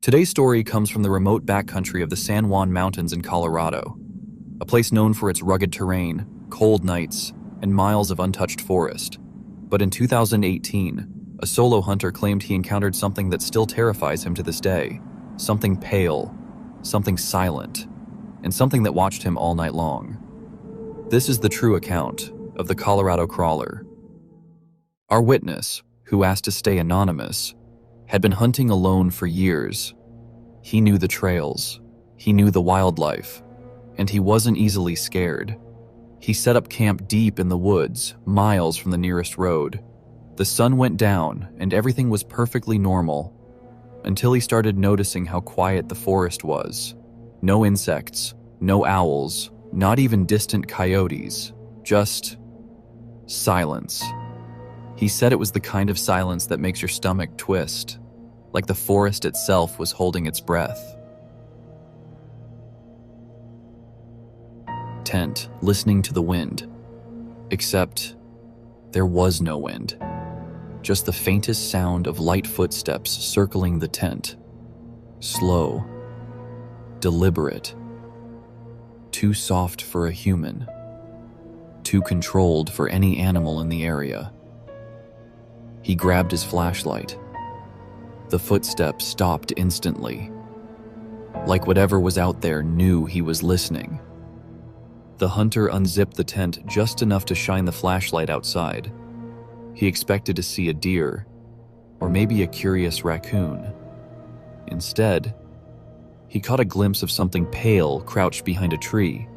Today's story comes from the remote backcountry of the San Juan Mountains in Colorado, a place known for its rugged terrain, cold nights, and miles of untouched forest. But in 2018, a solo hunter claimed he encountered something that still terrifies him to this day. Something pale, something silent, and something that watched him all night long. This is the true account of the Colorado Crawler. Our witness, who asked to stay anonymous, had been hunting alone for years. He knew the trails, he knew the wildlife, and he wasn't easily scared. He set up camp deep in the woods, miles from the nearest road. The sun went down and everything was perfectly normal, until he started noticing how quiet the forest was. No insects, no owls, not even distant coyotes, just silence. He said it was the kind of silence that makes your stomach twist, like the forest itself was holding its breath. Tent, listening to the wind. Except there was no wind. Just the faintest sound of light footsteps circling the tent. Slow, deliberate, too soft for a human, too controlled for any animal in the area. He grabbed his flashlight. The footsteps stopped instantly, like whatever was out there knew he was listening. The hunter unzipped the tent just enough to shine the flashlight outside. He expected to see a deer, or maybe a curious raccoon. Instead, he caught a glimpse of something pale crouched behind a tree.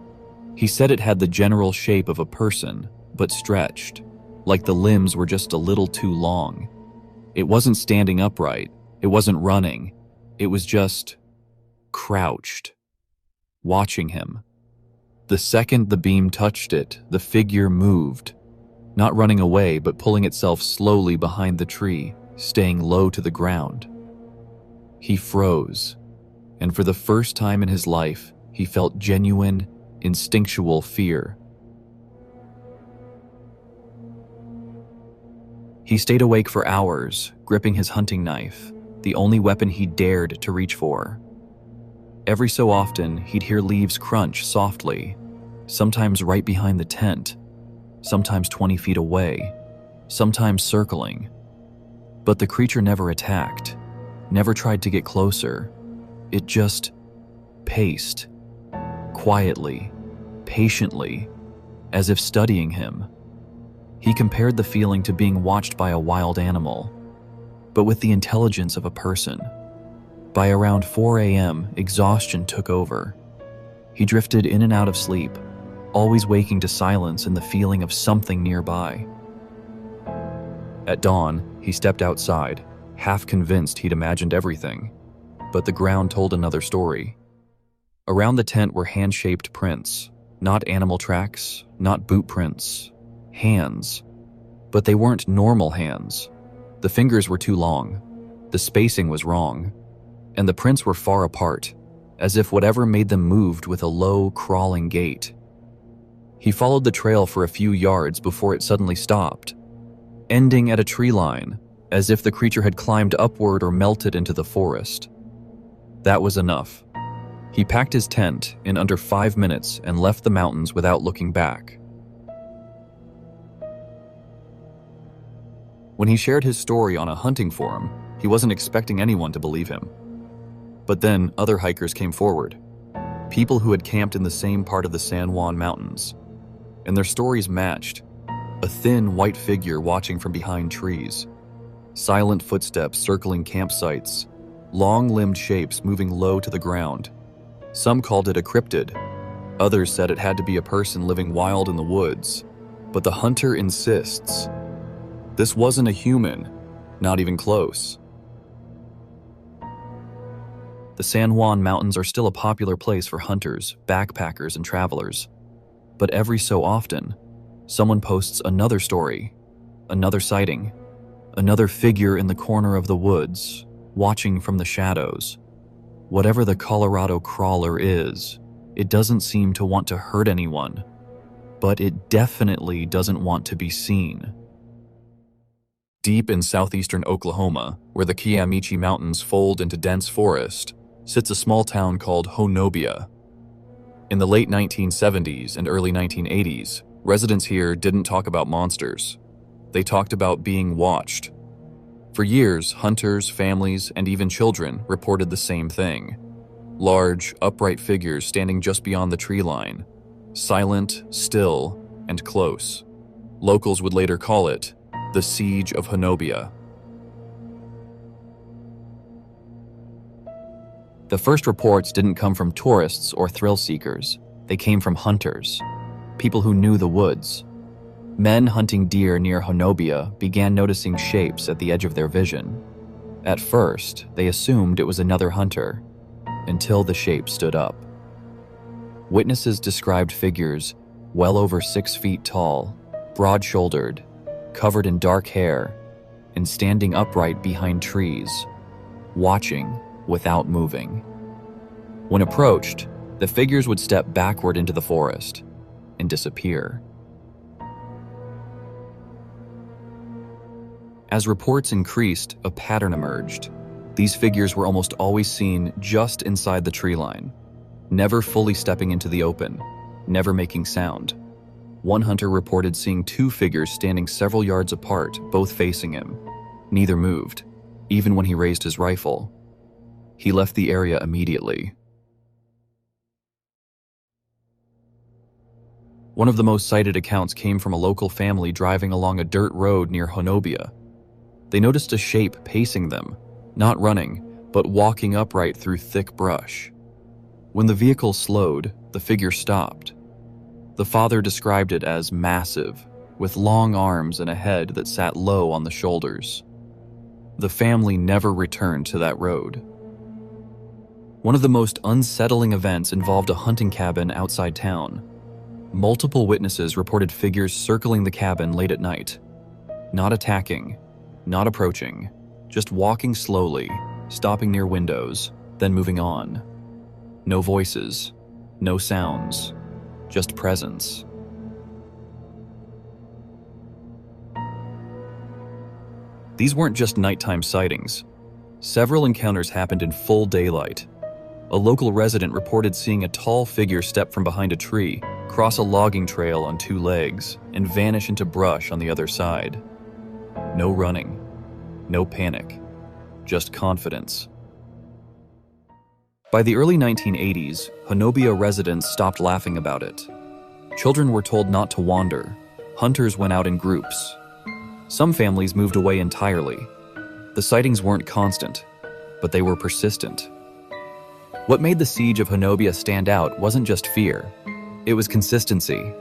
He said it had the general shape of a person, but stretched, like the limbs were just a little too long. It wasn't standing upright, it wasn't running, it was just crouched, watching him. The second the beam touched it, the figure moved, not running away but pulling itself slowly behind the tree, staying low to the ground. He froze, and for the first time in his life, he felt genuine, instinctual fear. He stayed awake for hours, gripping his hunting knife, the only weapon he dared to reach for. Every so often, he'd hear leaves crunch softly, sometimes right behind the tent, sometimes 20 feet away, sometimes circling. But the creature never attacked, never tried to get closer. It just paced, quietly, patiently, as if studying him. He compared the feeling to being watched by a wild animal, but with the intelligence of a person. By around 4 a.m., exhaustion took over. He drifted in and out of sleep, always waking to silence and the feeling of something nearby. At dawn, he stepped outside, half convinced he'd imagined everything, but the ground told another story. Around the tent were hand-shaped prints, not animal tracks, not boot prints, hands. But they weren't normal hands. The fingers were too long, the spacing was wrong, and the prints were far apart, as if whatever made them moved with a low, crawling gait. He followed the trail for a few yards before it suddenly stopped, ending at a tree line, as if the creature had climbed upward or melted into the forest. That was enough. He packed his tent in under 5 minutes and left the mountains without looking back. When he shared his story on a hunting forum, he wasn't expecting anyone to believe him. But then other hikers came forward, people who had camped in the same part of the San Juan Mountains, and their stories matched. A thin white figure watching from behind trees, silent footsteps circling campsites, long-limbed shapes moving low to the ground. Some called it a cryptid, others said it had to be a person living wild in the woods, but the hunter insists this wasn't a human, not even close. The San Juan Mountains are still a popular place for hunters, backpackers, and travelers. But every so often, someone posts another story, another sighting, another figure in the corner of the woods, watching from the shadows. Whatever the Colorado Crawler is, it doesn't seem to want to hurt anyone, but it definitely doesn't want to be seen. Deep in southeastern Oklahoma, where the Kiamichi Mountains fold into dense forest, sits a small town called Honobia. In the late 1970s and early 1980s, residents here didn't talk about monsters. They talked about being watched. For years, hunters, families, and even children reported the same thing. Large, upright figures standing just beyond the tree line. Silent, still, and close. Locals would later call it the Siege of Honobia. The first reports didn't come from tourists or thrill seekers. They came from hunters, people who knew the woods. Men hunting deer near Honobia began noticing shapes at the edge of their vision. At first, they assumed it was another hunter, until the shape stood up. Witnesses described figures well over 6 feet tall, broad-shouldered, covered in dark hair, and standing upright behind trees, watching without moving. When approached, the figures would step backward into the forest and disappear. As reports increased, a pattern emerged. These figures were almost always seen just inside the tree line, never fully stepping into the open, never making sound. One hunter reported seeing 2 figures standing several yards apart, both facing him. Neither moved, even when he raised his rifle. He left the area immediately. One of the most cited accounts came from a local family driving along a dirt road near Honobia. They noticed a shape pacing them, not running, but walking upright through thick brush. When the vehicle slowed, the figure stopped. The father described it as massive, with long arms and a head that sat low on the shoulders. The family never returned to that road. One of the most unsettling events involved a hunting cabin outside town. Multiple witnesses reported figures circling the cabin late at night. Not attacking, not approaching, just walking slowly, stopping near windows, then moving on. No voices, no sounds, just presence. These weren't just nighttime sightings. Several encounters happened in full daylight. A local resident reported seeing a tall figure step from behind a tree, cross a logging trail on 2 legs, and vanish into brush on the other side. No running, no panic, just confidence. By the early 1980s, Honobia residents stopped laughing about it. Children were told not to wander. Hunters went out in groups. Some families moved away entirely. The sightings weren't constant, but they were persistent. What made the Siege of Honobia stand out wasn't just fear. It was consistency.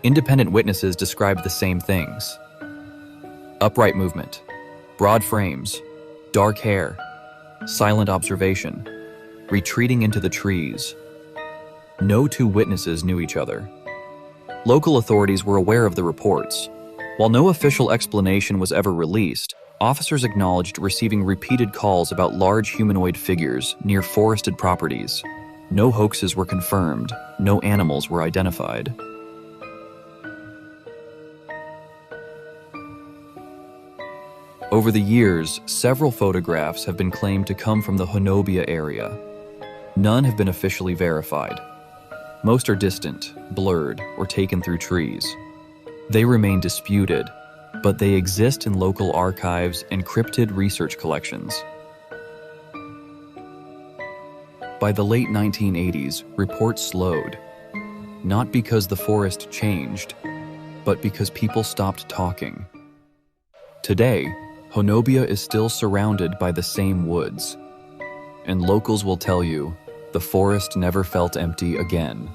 Independent witnesses described the same things. Upright movement, broad frames, dark hair, silent observation, retreating into the trees. No 2 witnesses knew each other. Local authorities were aware of the reports. While no official explanation was ever released, officers acknowledged receiving repeated calls about large humanoid figures near forested properties. No hoaxes were confirmed, no animals were identified. Over the years, several photographs have been claimed to come from the Honobia area. None have been officially verified. Most are distant, blurred, or taken through trees. They remain disputed, but they exist in local archives and cryptid research collections. By the late 1980s, reports slowed, not because the forest changed, but because people stopped talking. Today, Honobia is still surrounded by the same woods, and locals will tell you the forest never felt empty again.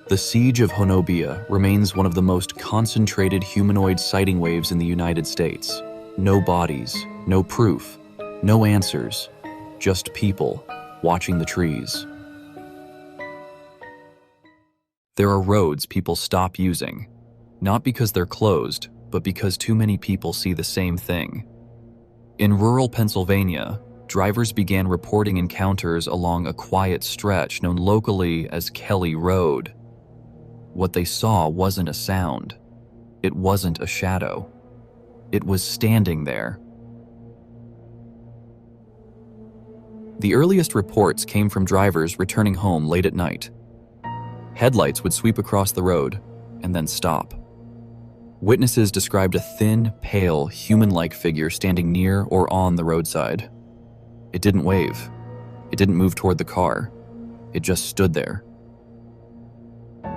The Siege of Honobia remains one of the most concentrated humanoid sighting waves in the United States. No bodies, no proof, no answers, just people watching the trees. There are roads people stop using, not because they're closed, but because too many people see the same thing. In rural Pennsylvania, drivers began reporting encounters along a quiet stretch known locally as Kelly Road. What they saw wasn't a sound. It wasn't a shadow. It was standing there. The earliest reports came from drivers returning home late at night. Headlights would sweep across the road and then stop. Witnesses described a thin, pale, human-like figure standing near or on the roadside. It didn't wave. It didn't move toward the car. It just stood there.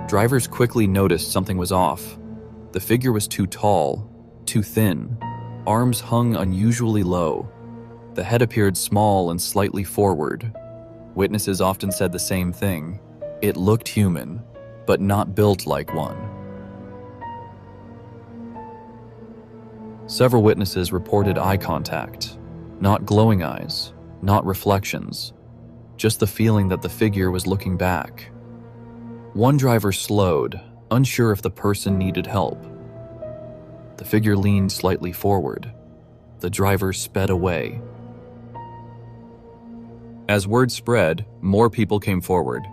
Drivers quickly noticed something was off. The figure was too tall, too thin. Arms hung unusually low. The head appeared small and slightly forward. Witnesses often said the same thing. It looked human, but not built like one. Several witnesses reported eye contact. Not glowing eyes, not reflections. Just the feeling that the figure was looking back. One driver slowed, unsure if the person needed help. The figure leaned slightly forward. The driver sped away. As word spread, more people came forward.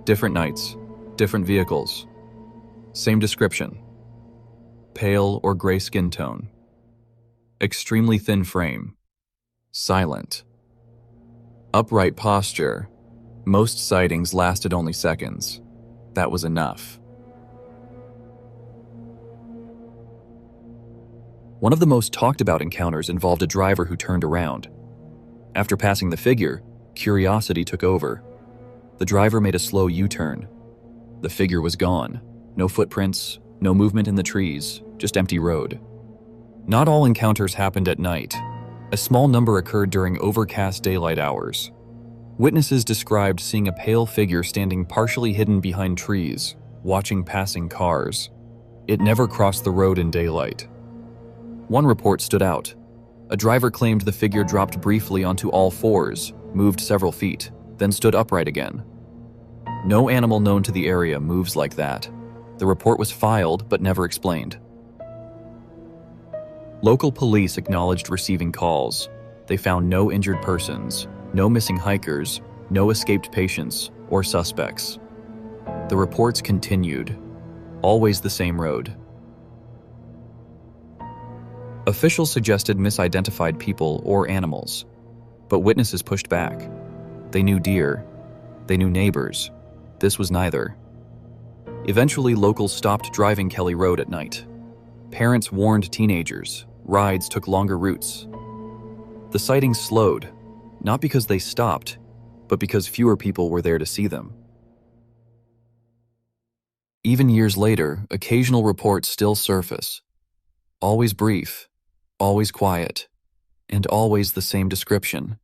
Different nights, different vehicles. Same description. Pale or gray skin tone. Extremely thin frame. Silent. Upright posture. Most sightings lasted only seconds. That was enough. One of the most talked about encounters involved a driver who turned around. After passing the figure, curiosity took over. The driver made a slow U-turn. The figure was gone. No footprints, no movement in the trees, just empty road. Not all encounters happened at night. A small number occurred during overcast daylight hours. Witnesses described seeing a pale figure standing partially hidden behind trees, watching passing cars. It never crossed the road in daylight. One report stood out. A driver claimed the figure dropped briefly onto all fours, moved several feet, then stood upright again. No animal known to the area moves like that. The report was filed but never explained. Local police acknowledged receiving calls. They found no injured persons, no missing hikers, no escaped patients or suspects. The reports continued. Always the same road. Officials suggested misidentified people or animals, but witnesses pushed back. They knew deer. They knew neighbors. This was neither. Eventually, locals stopped driving Kelly Road at night. Parents warned teenagers. Rides took longer routes. The sightings slowed, not because they stopped, but because fewer people were there to see them. Even years later, occasional reports still surface. Always brief, always quiet, and always the same description.